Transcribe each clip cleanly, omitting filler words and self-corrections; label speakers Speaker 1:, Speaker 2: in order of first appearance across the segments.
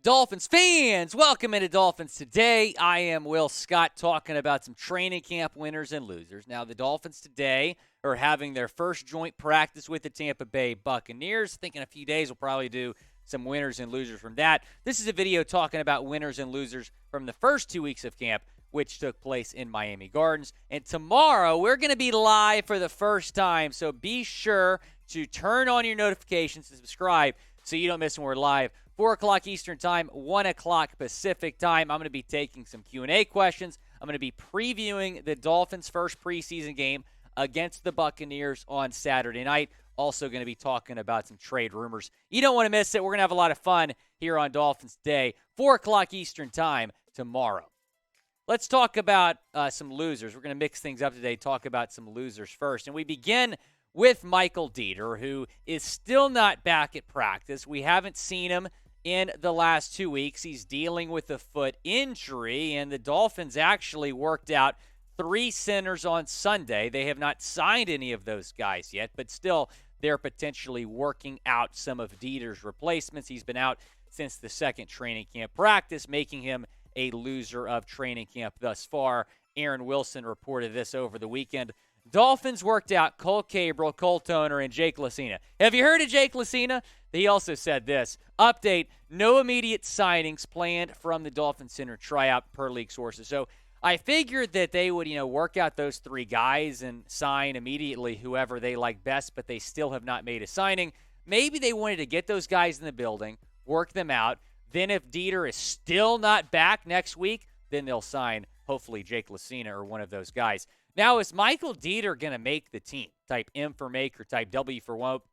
Speaker 1: Dolphins fans, welcome into Dolphins Today. I am Will Scott talking about some training camp winners and losers. Now, the Dolphins today are having their first joint practice with the Tampa Bay Buccaneers. I think in a few days we'll probably do some winners and losers from that. This is a video talking about winners and losers from the first 2 weeks of camp, which took place in Miami Gardens. And tomorrow we're going to be live for the first time, so be sure to turn on your notifications and subscribe so you don't miss when we're live. 4 o'clock Eastern Time, 1 o'clock Pacific Time. I'm going to be taking some Q&A questions. I'm going to be previewing the Dolphins' first preseason game against the Buccaneers on Saturday night. Also going to be talking about some trade rumors. You don't want to miss it. We're going to have a lot of fun here on Dolphins Day, 4 o'clock Eastern Time tomorrow. Let's talk about some losers. We're going to mix things up today, talk about some losers first. And we begin with Michael Deiter, who is still not back at practice. We haven't seen him in the last 2 weeks. He's dealing with a foot injury, and the Dolphins actually worked out 3 centers on Sunday. They have not signed any of those guys yet, but still they're potentially working out some of Deiter's replacements. He's been out since the second training camp practice, making him a loser of training camp thus far. Aaron Wilson reported this over the weekend. Dolphins worked out Cohl, Cabral, Cole Toner, and Jake Lacina. Have you heard of Jake Lacina? He also said this. Update, no immediate signings planned from the Dolphins center tryout per league sources. So I figured that they would, work out those 3 guys and sign immediately whoever they like best, but they still have not made a signing. Maybe they wanted to get those guys in the building, work them out. Then if Deiter is still not back next week, then they'll sign, hopefully, Jake Lacina or one of those guys. Now, is Michael Deiter going to make the team? Type M for make or type W for won't.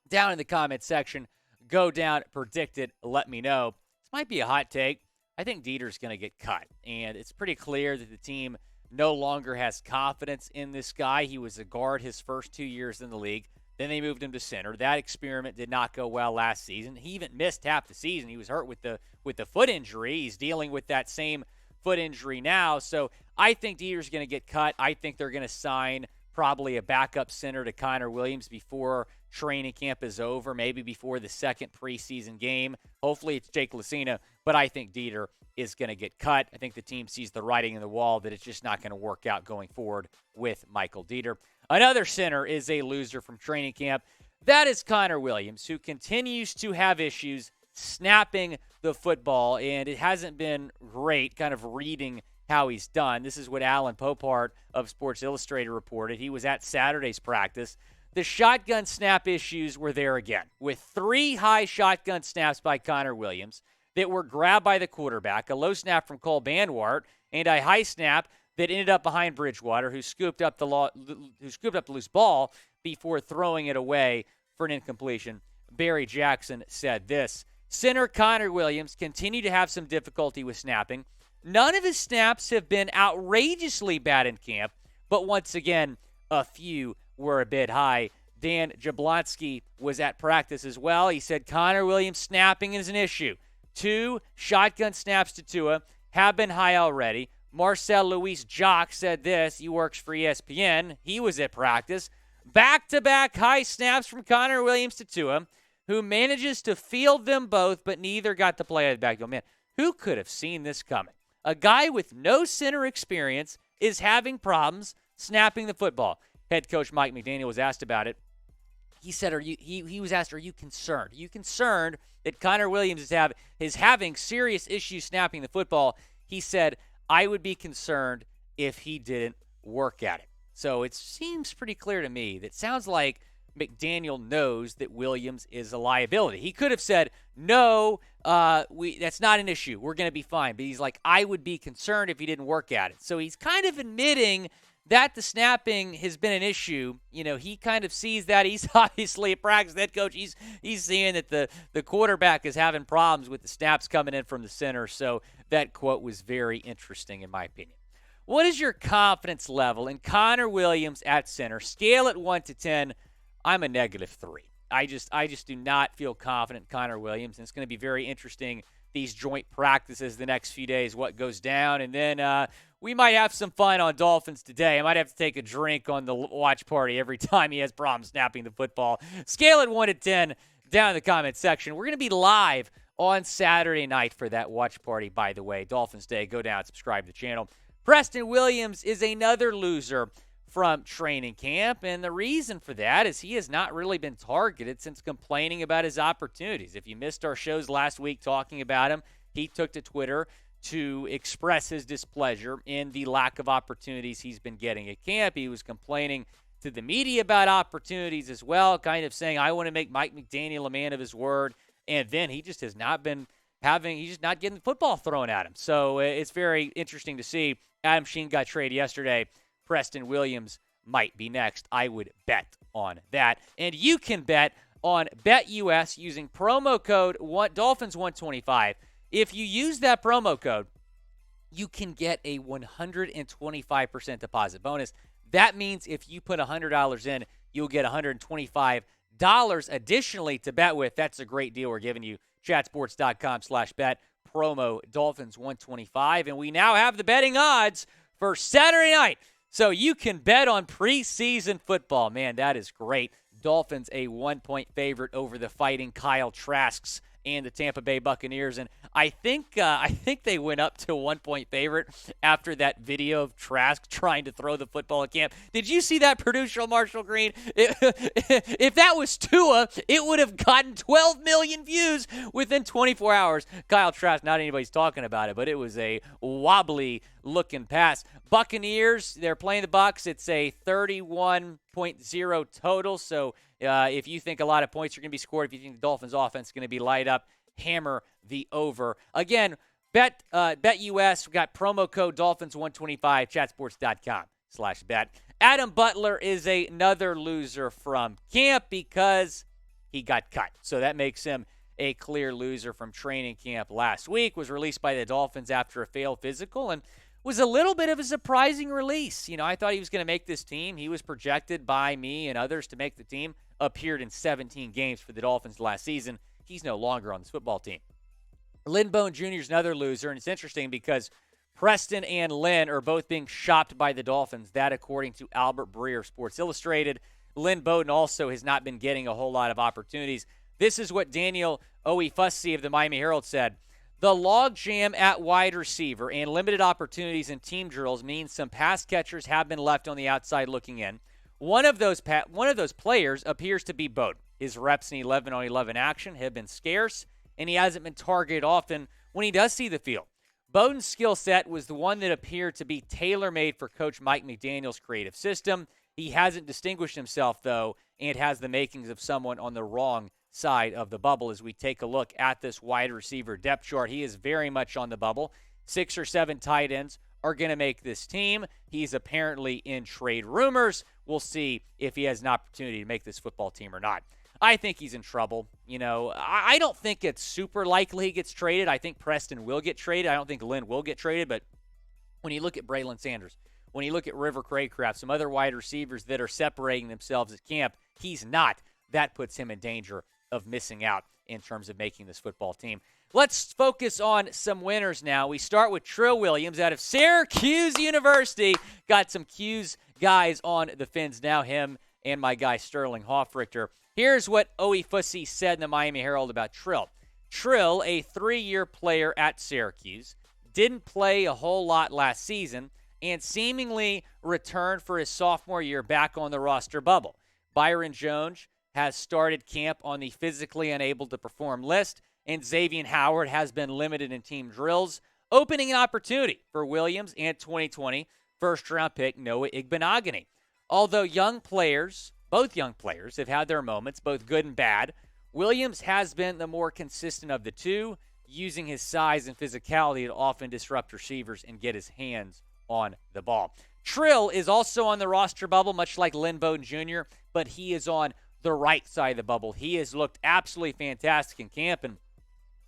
Speaker 1: Down in the comment section, go down, predict it, let me know. This might be a hot take. I think Dieter's going to get cut, and it's pretty clear that the team no longer has confidence in this guy. He was a guard his first 2 years in the league. Then they moved him to center. That experiment did not go well last season. He even missed half the season. He was hurt with the foot injury. He's dealing with that same foot injury now. So I think Dieter's going to get cut. I think they're going to sign probably a backup center to Connor Williams before training camp is over, maybe before the second preseason game. Hopefully it's Jake Lacina, but I think Deiter is going to get cut. I think the team sees the writing on the wall that it's just not going to work out going forward with Michael Deiter. Another center is a loser from training camp. That is Connor Williams, who continues to have issues snapping the football, and it hasn't been great kind of reading how he's done. This is what Alan Popart of Sports Illustrated reported. He was at Saturday's practice. The shotgun snap issues were there again, with 3 high shotgun snaps by Connor Williams that were grabbed by the quarterback, a low snap from Cole Banwart, and a high snap that ended up behind Bridgewater, who scooped up the loose ball before throwing it away for an incompletion. Barry Jackson said this. Center Connor Williams continued to have some difficulty with snapping. None of his snaps have been outrageously bad in camp, but once again, a few were a bit high. Dan Jablonski was at practice as well. He said Connor Williams snapping is an issue. 2 shotgun snaps to Tua have been high already. Marcel Louis Jacques said this. He works for ESPN. He was at practice. Back-to-back high snaps from Connor Williams to Tua, who manages to field them both, but neither got to play at the backfield. Man, who could have seen this coming? A guy with no center experience is having problems snapping the football. Head coach Mike McDaniel was asked about it. He said, he was asked, are you concerned? Are you concerned that Connor Williams is having serious issues snapping the football? He said, I would be concerned if he didn't work at it. So it seems pretty clear to me that sounds like McDaniel knows that Williams is a liability. He could have said, no, that's not an issue. We're going to be fine. But he's like, I would be concerned if he didn't work at it. So he's kind of admitting that the snapping has been an issue. He kind of sees that. He's obviously a practice head coach. He's seeing that the quarterback is having problems with the snaps coming in from the center. So that quote was very interesting in my opinion. What is your confidence level in Connor Williams at center? Scale it 1 to 10. I'm a -3. I just do not feel confident in Connor Williams, and it's going to be very interesting these joint practices the next few days, what goes down, and then we might have some fun on Dolphins Today. I might have to take a drink on the watch party every time he has problems snapping the football. Scale it 1 to 10 down in the comment section. We're going to be live on Saturday night for that watch party, by the way. Dolphins Day. Go down, subscribe to the channel. Preston Williams is another loser from training camp, and the reason for that is he has not really been targeted since complaining about his opportunities. If you missed our shows last week talking about him, he took to Twitter to express his displeasure in the lack of opportunities he's been getting at camp. He was complaining to the media about opportunities as well, kind of saying, I want to make Mike McDaniel a man of his word, and then he just has not been he's just not getting the football thrown at him. So it's very interesting to see. Adam Sheen got traded yesterday. Preston Williams might be next. I would bet on that. And you can bet on BetUS using promo code Dolphins125. If you use that promo code, you can get a 125% deposit bonus. That means if you put $100 in, you'll get $125 additionally to bet with. That's a great deal we're giving you. Chatsports.com/bet, promo Dolphins125. And we now have the betting odds for Saturday night. So you can bet on preseason football. Man, that is great. Dolphins a 1-point favorite over the Fighting Kyle Trasks and the Tampa Bay Buccaneers. And I think they went up to 1-point favorite after that video of Trask trying to throw the football at camp. Did you see that, producer Marshall Green? If that was Tua, it would have gotten 12 million views within 24 hours. Kyle Trask, not anybody's talking about it, but it was a wobbly looking pass. Buccaneers, they're playing the Bucs. It's a 31.0 total. So if you think a lot of points are going to be scored, if you think the Dolphins offense is going to be light up, hammer the over. Again, BetUS. We've got promo code Dolphins125, chatsports.com/bet. Adam Butler is another loser from camp because he got cut. So that makes him a clear loser from training camp last week. Was released by the Dolphins after a failed physical and was a little bit of a surprising release. You know, I thought he was going to make this team. He was projected by me and others to make the team. Appeared in 17 games for the Dolphins last season. He's no longer on this football team. Lynn Bowden Jr. is another loser, and it's interesting because Preston and Lynn are both being shopped by the Dolphins. That, according to Albert Breer of Sports Illustrated. Lynn Bowden also has not been getting a whole lot of opportunities. This is what Daniel Oefusi of the Miami Herald said. The logjam at wide receiver and limited opportunities in team drills means some pass catchers have been left on the outside looking in. One of those players appears to be Bowden. His reps in 11-on-11 action have been scarce, and he hasn't been targeted often when he does see the field. Bowden's skill set was the one that appeared to be tailor-made for Coach Mike McDaniel's creative system. He hasn't distinguished himself, though, and has the makings of someone on the wrong side of the bubble. As we take a look at this wide receiver depth chart, he is very much on the bubble. 6 or 7 tight ends are going to make this team. He's apparently in trade rumors. We'll see if he has an opportunity to make this football team or not. I think he's in trouble. You know, I don't think it's super likely he gets traded. I think Preston will get traded. I don't think Lynn will get traded. But when you look at Braylon Sanders, when you look at River Craycraft, some other wide receivers that are separating themselves at camp, he's not. That puts him in danger of missing out in terms of making this football team. Let's focus on some winners now. We start with Trill Williams out of Syracuse University. Got some Q's guys on the fins now, him and my guy Sterling Hoffrichter. Here's what Oefusi said in the Miami Herald about Trill. Trill, a 3-year player at Syracuse, didn't play a whole lot last season and seemingly returned for his sophomore year back on the roster bubble. Byron Jones has started camp on the physically unable to perform list, and Xavien Howard has been limited in team drills, opening an opportunity for Williams and 2020 first-round pick Noah Igbenogany. Although both young players have had their moments, both good and bad, Williams has been the more consistent of the two, using his size and physicality to often disrupt receivers and get his hands on the ball. Trill is also on the roster bubble, much like Lynn Bowden Jr., but he is on the right side of the bubble. He has looked absolutely fantastic in camp, and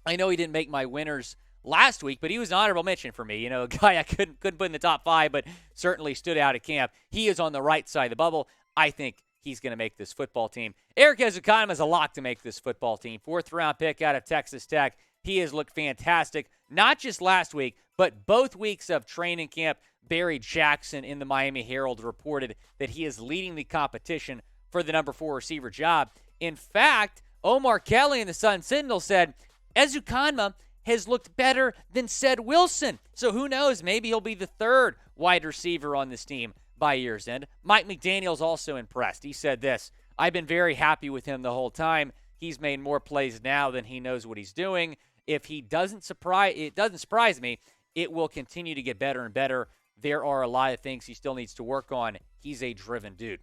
Speaker 1: I know he didn't make my winners last week, but he was an honorable mention for me. You know, a guy I couldn't put in the top 5, but certainly stood out at camp. He is on the right side of the bubble. I think he's going to make this football team. Erik Ezukanma is a lock to make this football team. 4th-round pick out of Texas Tech. He has looked fantastic, not just last week, but both weeks of training camp. Barry Jackson in the Miami Herald reported that he is leading the competition for the number 4 receiver job. In fact, Omar Kelly in the Sun Sentinel said Ezukanma has looked better than said Wilson. So who knows? Maybe he'll be the third wide receiver on this team by year's end. Mike McDaniel's also impressed. He said this: I've been very happy with him the whole time. He's made more plays now than he knows what he's doing. If he doesn't surprise me, it will continue to get better and better. There are a lot of things he still needs to work on. He's a driven dude.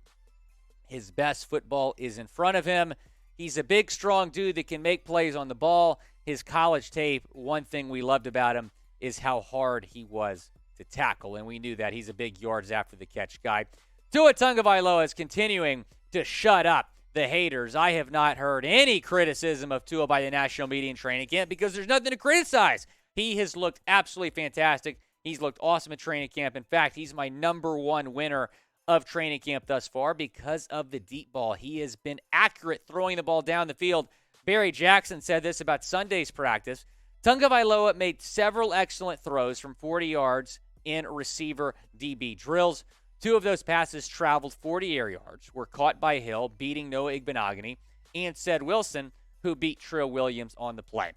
Speaker 1: His best football is in front of him. He's a big, strong dude that can make plays on the ball. His college tape, one thing we loved about him is how hard he was to tackle, and we knew that. He's a big yards after the catch guy. Tua Tagovailoa is continuing to shut up the haters. I have not heard any criticism of Tua by the national media in training camp because there's nothing to criticize. He has looked absolutely fantastic. He's looked awesome at training camp. In fact, he's my number one winner of training camp thus far because of the deep ball. He has been accurate throwing the ball down the field. Barry Jackson said this about Sunday's practice. Tagovailoa made several excellent throws from 40 yards in receiver DB drills. 2 of those passes traveled 40 air yards, were caught by Hill, beating Noah Igbenogany, and said Wilson, who beat Trill Williams on the play.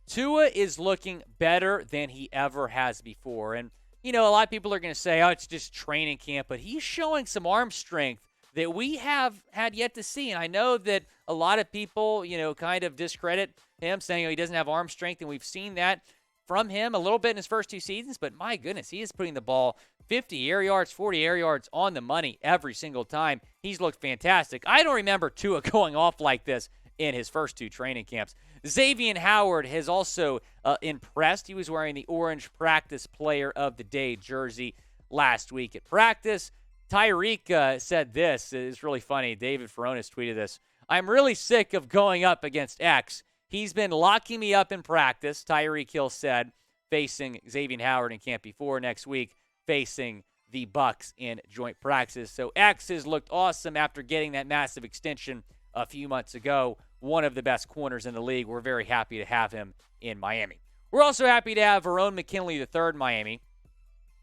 Speaker 1: Tua is looking better than he ever has before. And, you know, a lot of people are going to say, oh, it's just training camp, but he's showing some arm strength that we have had yet to see. And I know that a lot of people, you know, kind of discredit him, saying, oh, he doesn't have arm strength, and we've seen that from him a little bit in his first 2 seasons, but my goodness, he is putting the ball 50 air yards, 40 air yards on the money every single time. He's looked fantastic. I don't remember Tua going off like this in his first 2 training camps. Xavien Howard has also impressed. He was wearing the orange practice player of the day jersey last week at practice. Tyreek said this. It's really funny. David Furones tweeted this. I'm really sick of going up against X. He's been locking me up in practice, Tyreek Hill said, facing Xavien Howard in camp before next week, facing the Bucs in joint practice. So X has looked awesome after getting that massive extension a few months ago. One of the best corners in the league. We're very happy to have him in Miami. We're also happy to have Verone McKinley III in Miami,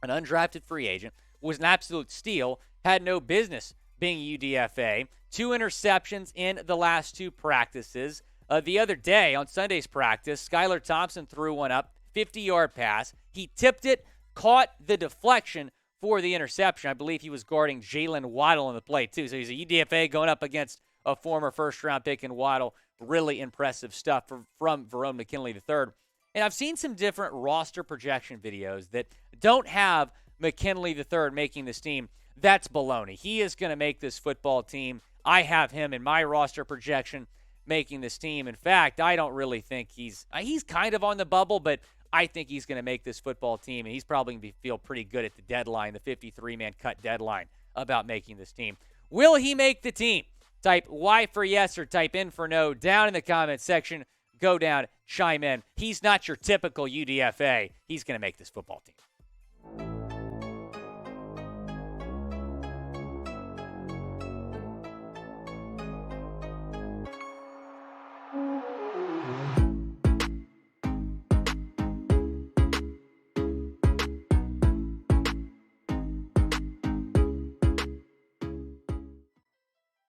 Speaker 1: an undrafted free agent, was an absolute steal, had no business being UDFA. 2 interceptions in the last 2 practices. The other day on Sunday's practice, Skylar Thompson threw one up, 50-yard pass. He tipped it, caught the deflection for the interception. I believe he was guarding Jaylen Waddle on the play, too. So he's a UDFA going up against a former first-round pick in Waddle. Really impressive stuff from Verone McKinley III. And I've seen some different roster projection videos that don't have McKinley III making this team. That's baloney. He is going to make this football team. I have him in my roster projection making this team. In fact, I don't really think he's kind of on the bubble, but I think he's going to make this football team, and he's probably going to feel pretty good at the deadline, the 53-man cut deadline, about making this team. Will he make the team? Type Y for yes or type N for no down in the comments section. Go down, chime in. He's not your typical UDFA. He's going to make this football team.